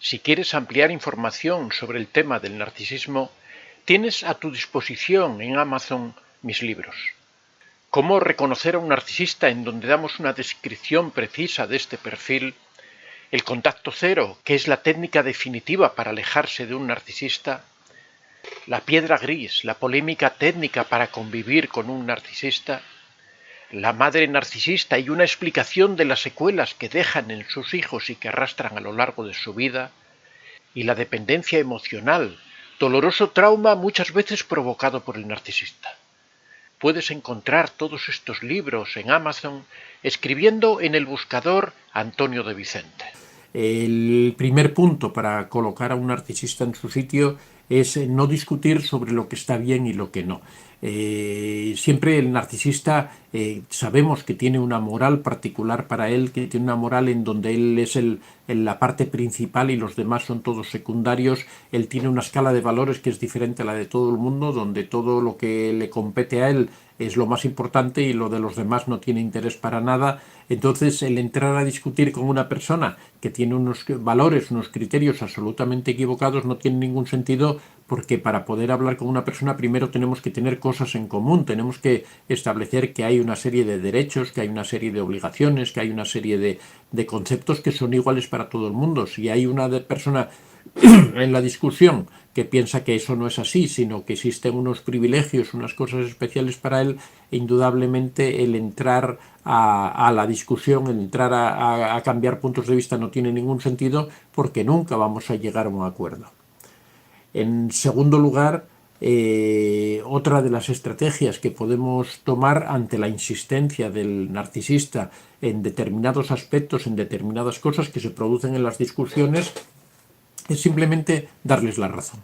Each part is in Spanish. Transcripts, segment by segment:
Si quieres ampliar información sobre el tema del narcisismo, tienes a tu disposición en Amazon mis libros. Cómo reconocer a un narcisista, en donde damos una descripción precisa de este perfil. El contacto cero, que es la técnica definitiva para alejarse de un narcisista. La piedra gris, la polémica técnica para convivir con un narcisista. La madre narcisista y una explicación de las secuelas que dejan en sus hijos y que arrastran a lo largo de su vida. Y la dependencia emocional, doloroso trauma muchas veces provocado por el narcisista. Puedes encontrar todos estos libros en Amazon escribiendo en el buscador Antonio de Vicente. El primer punto para colocar a un narcisista en su sitio es no discutir sobre lo que está bien y lo que no. Siempre el narcisista sabemos que tiene una moral particular para él, que tiene una moral en donde él es la parte principal y los demás son todos secundarios. Él tiene una escala de valores que es diferente a la de todo el mundo, donde todo lo que le compete a él es lo más importante y lo de los demás no tiene interés para nada. Entonces, el entrar a discutir con una persona que tiene unos valores, unos criterios absolutamente equivocados no tiene ningún sentido, porque para poder hablar con una persona primero tenemos que tener cosas en común, tenemos que establecer que hay una serie de derechos, que hay una serie de obligaciones, que hay una serie de conceptos que son iguales para todo el mundo. Si hay una persona en la discusión que piensa que eso no es así, sino que existen unos privilegios, unas cosas especiales para él, indudablemente el entrar a la discusión, el entrar a cambiar puntos de vista no tiene ningún sentido, porque nunca vamos a llegar a un acuerdo. En segundo lugar, otra de las estrategias que podemos tomar ante la insistencia del narcisista en determinados aspectos, en determinadas cosas que se producen en las discusiones, es simplemente darles la razón.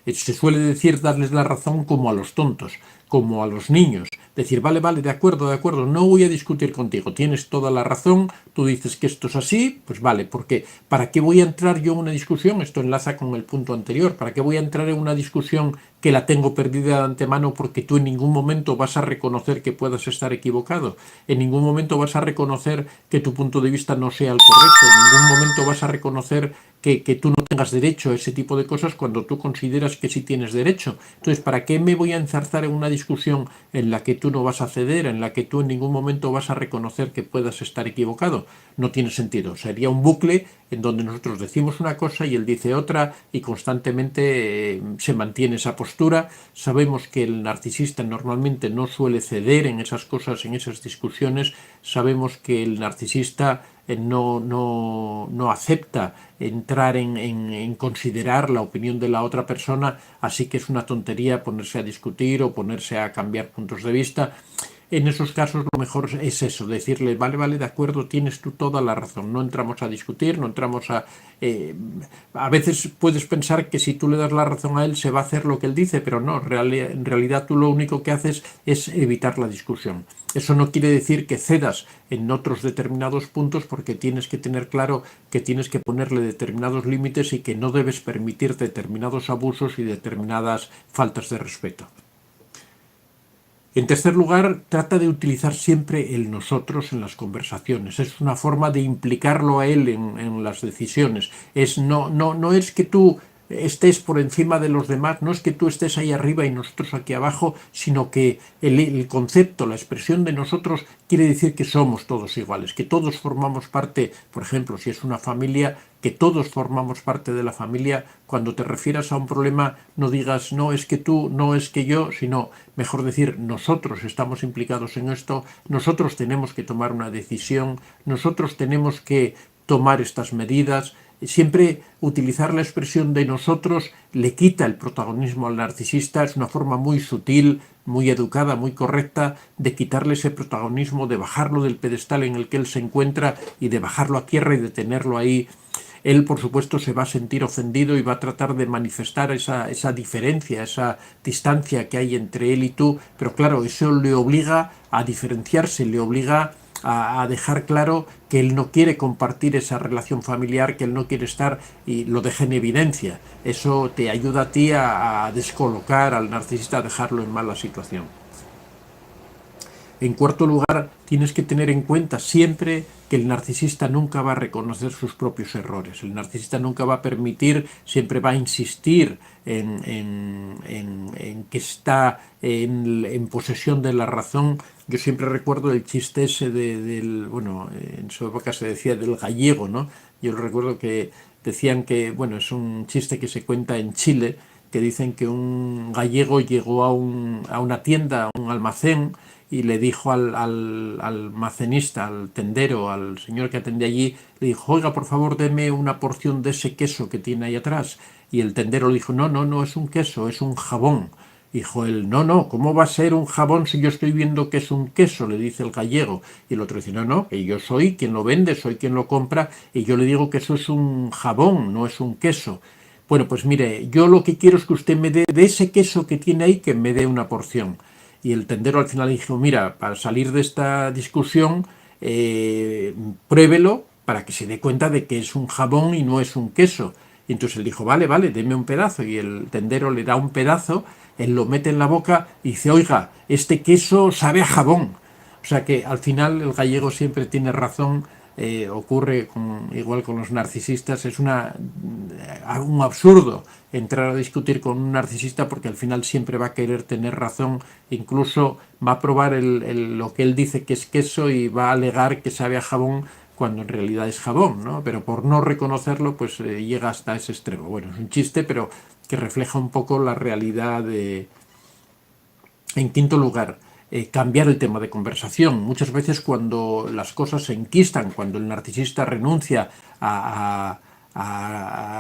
Se suele decir darles la razón como a los tontos, como a los niños. Decir, vale, de acuerdo, no voy a discutir contigo, tienes toda la razón, tú dices que esto es así, pues vale, porque ¿para qué voy a entrar yo en una discusión? Esto enlaza con el punto anterior. ¿Para qué voy a entrar en una discusión que la tengo perdida de antemano porque tú en ningún momento vas a reconocer que puedas estar equivocado? En ningún momento vas a reconocer que tu punto de vista no sea el correcto, en ningún momento vas a reconocer que tú no tengas derecho a ese tipo de cosas cuando tú consideras que sí tienes derecho. Entonces, ¿para qué me voy a enzarzar en una discusión en la que tú no vas a ceder, en la que tú en ningún momento vas a reconocer que puedas estar equivocado? No tiene sentido. Sería un bucle en donde nosotros decimos una cosa y él dice otra y constantemente se mantiene esa postura. Sabemos que el narcisista normalmente no suele ceder en esas cosas, en esas discusiones. Sabemos que el narcisista no acepta entrar en considerar la opinión de la otra persona, así que es una tontería ponerse a discutir o ponerse a cambiar puntos de vista. En esos casos lo mejor es eso, decirle, vale, de acuerdo, tienes tú toda la razón, no entramos a discutir, no entramos a... a veces puedes pensar que si tú le das la razón a él se va a hacer lo que él dice, pero no, en realidad tú lo único que haces es evitar la discusión. Eso no quiere decir que cedas en otros determinados puntos, porque tienes que tener claro que tienes que ponerle determinados límites y que no debes permitir determinados abusos y determinadas faltas de respeto. En tercer lugar, trata de utilizar siempre el nosotros en las conversaciones. Es una forma de implicarlo a él en las decisiones. No es que tú estés por encima de los demás, no es que tú estés ahí arriba y nosotros aquí abajo, sino que el concepto, la expresión de nosotros quiere decir que somos todos iguales, que todos formamos parte, por ejemplo, si es una familia, que todos formamos parte de la familia. Cuando te refieras a un problema, no digas no es que tú, no es que yo, sino mejor decir nosotros estamos implicados en esto, nosotros tenemos que tomar una decisión, nosotros tenemos que tomar estas medidas. Siempre utilizar la expresión de nosotros le quita el protagonismo al narcisista. Es una forma muy sutil, muy educada, muy correcta de quitarle ese protagonismo, de bajarlo del pedestal en el que él se encuentra y de bajarlo a tierra y de tenerlo ahí. Él, por supuesto, se va a sentir ofendido y va a tratar de manifestar esa diferencia, esa distancia que hay entre él y tú, pero claro, eso le obliga a diferenciarse, le obliga a dejar claro que él no quiere compartir esa relación familiar, que él no quiere estar, y lo deja en evidencia. Eso te ayuda a ti a descolocar al narcisista, a dejarlo en mala situación. En cuarto lugar, tienes que tener en cuenta siempre que el narcisista nunca va a reconocer sus propios errores. El narcisista nunca va a permitir, siempre va a insistir en que está en posesión de la razón. Yo siempre recuerdo el chiste ese bueno, en su época se decía del gallego, ¿no? Yo recuerdo que decían que, bueno, es un chiste que se cuenta en Chile, que dicen que un gallego llegó a una tienda, a un almacén, y le dijo al almacenista, al tendero, al señor que atendía allí, le dijo, oiga, por favor, deme una porción de ese queso que tiene ahí atrás. Y el tendero le dijo, no, no, no es un queso, es un jabón. Dijo él, no, no, ¿cómo va a ser un jabón si yo estoy viendo que es un queso? Le dice el gallego. Y el otro dice, no, no, que yo soy quien lo vende, soy quien lo compra, y yo le digo que eso es un jabón, no es un queso. Bueno, pues mire, yo lo que quiero es que usted me dé de ese queso que tiene ahí, que me dé una porción. Y el tendero al final dijo, mira, para salir de esta discusión, pruébelo para que se dé cuenta de que es un jabón y no es un queso. Y entonces él dijo, vale, vale, deme un pedazo. Y el tendero le da un pedazo, él lo mete en la boca y dice, oiga, este queso sabe a jabón. O sea que al final el gallego siempre tiene razón. Ocurre igual con los narcisistas, es un absurdo entrar a discutir con un narcisista porque al final siempre va a querer tener razón, incluso va a probar lo que él dice que es queso y va a alegar que sabe a jabón cuando en realidad es jabón, ¿no? Pero por no reconocerlo, pues llega hasta ese extremo. Bueno, es un chiste, pero que refleja un poco la realidad de... En quinto lugar, cambiar el tema de conversación. Muchas veces cuando las cosas se enquistan, cuando el narcisista renuncia a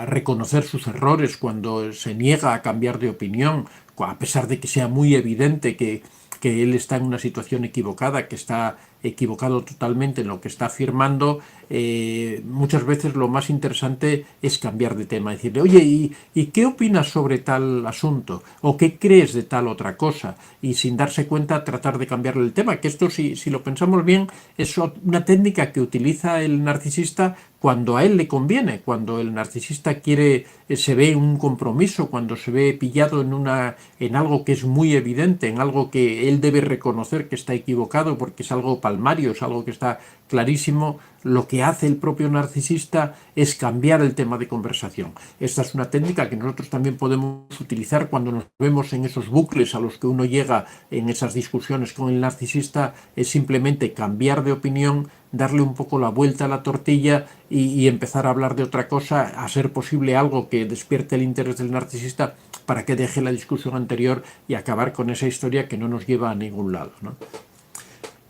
reconocer sus errores, cuando se niega a cambiar de opinión, a pesar de que sea muy evidente que él está en una situación equivocada, que está equivocado totalmente en lo que está afirmando, muchas veces lo más interesante es cambiar de tema, decirle, oye, ¿y qué opinas sobre tal asunto? ¿O qué crees de tal otra cosa? Y sin darse cuenta tratar de cambiarle el tema, que esto si lo pensamos bien es una técnica que utiliza el narcisista cuando a él le conviene, cuando el narcisista quiere, se ve un compromiso, cuando se ve pillado en algo que es muy evidente, en algo que él debe reconocer que está equivocado porque es algo palmario, es algo que está clarísimo. Lo que hace el propio narcisista es cambiar el tema de conversación. Esta es una técnica que nosotros también podemos utilizar cuando nos vemos en esos bucles a los que uno llega en esas discusiones con el narcisista, es simplemente cambiar de opinión, darle un poco la vuelta a la tortilla y empezar a hablar de otra cosa, a ser posible algo que despierte el interés del narcisista para que deje la discusión anterior y acabar con esa historia que no nos lleva a ningún lado, ¿no?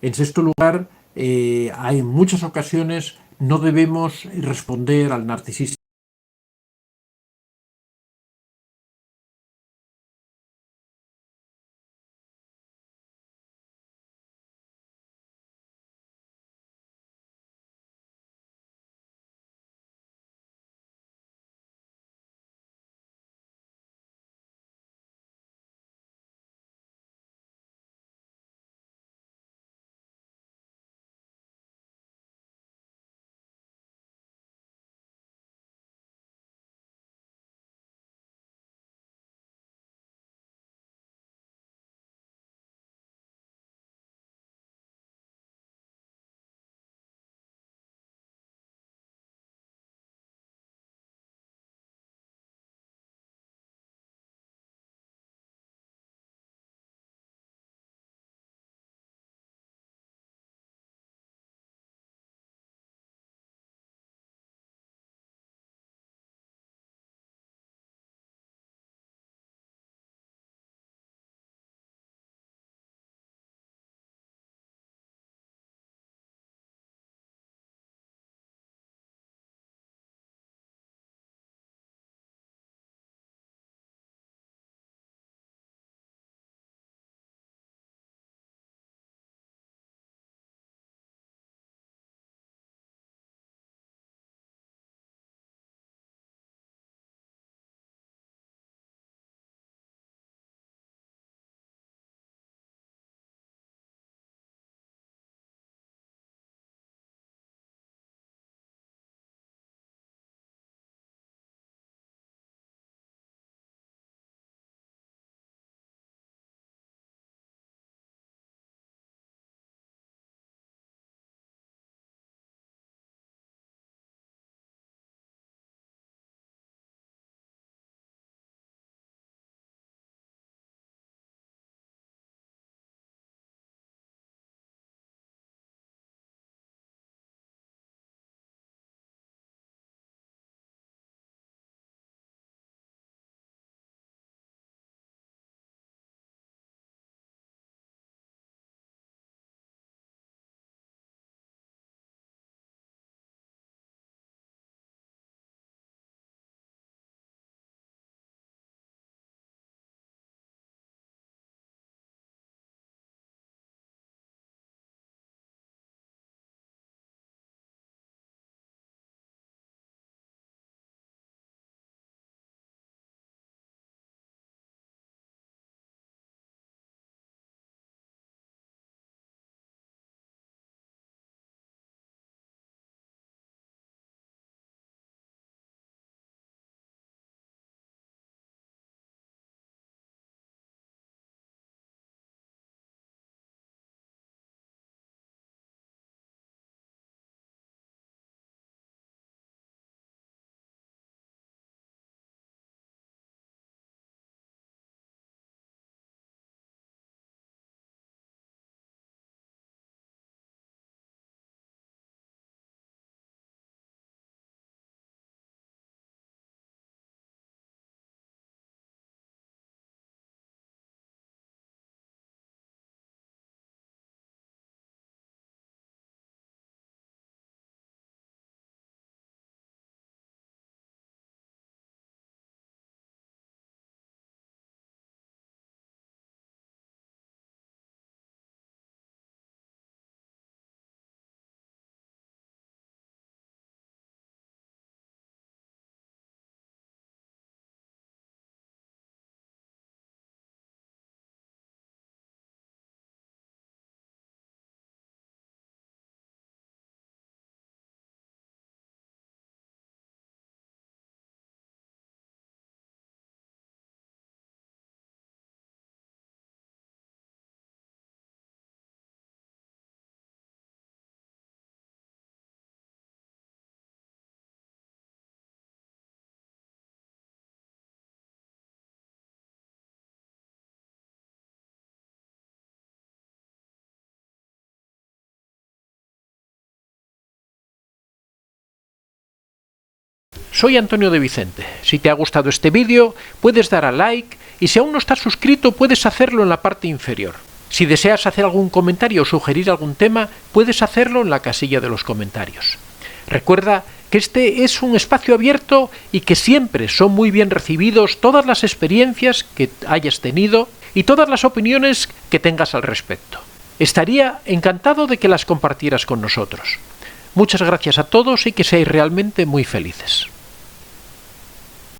En sexto lugar, hay muchas ocasiones no debemos responder al narcisista soy Antonio de Vicente. Si te ha gustado este vídeo, puedes dar a like y si aún no estás suscrito, puedes hacerlo en la parte inferior. Si deseas hacer algún comentario o sugerir algún tema, puedes hacerlo en la casilla de los comentarios. Recuerda que este es un espacio abierto y que siempre son muy bien recibidos todas las experiencias que hayas tenido y todas las opiniones que tengas al respecto. Estaría encantado de que las compartieras con nosotros. Muchas gracias a todos y que seáis realmente muy felices.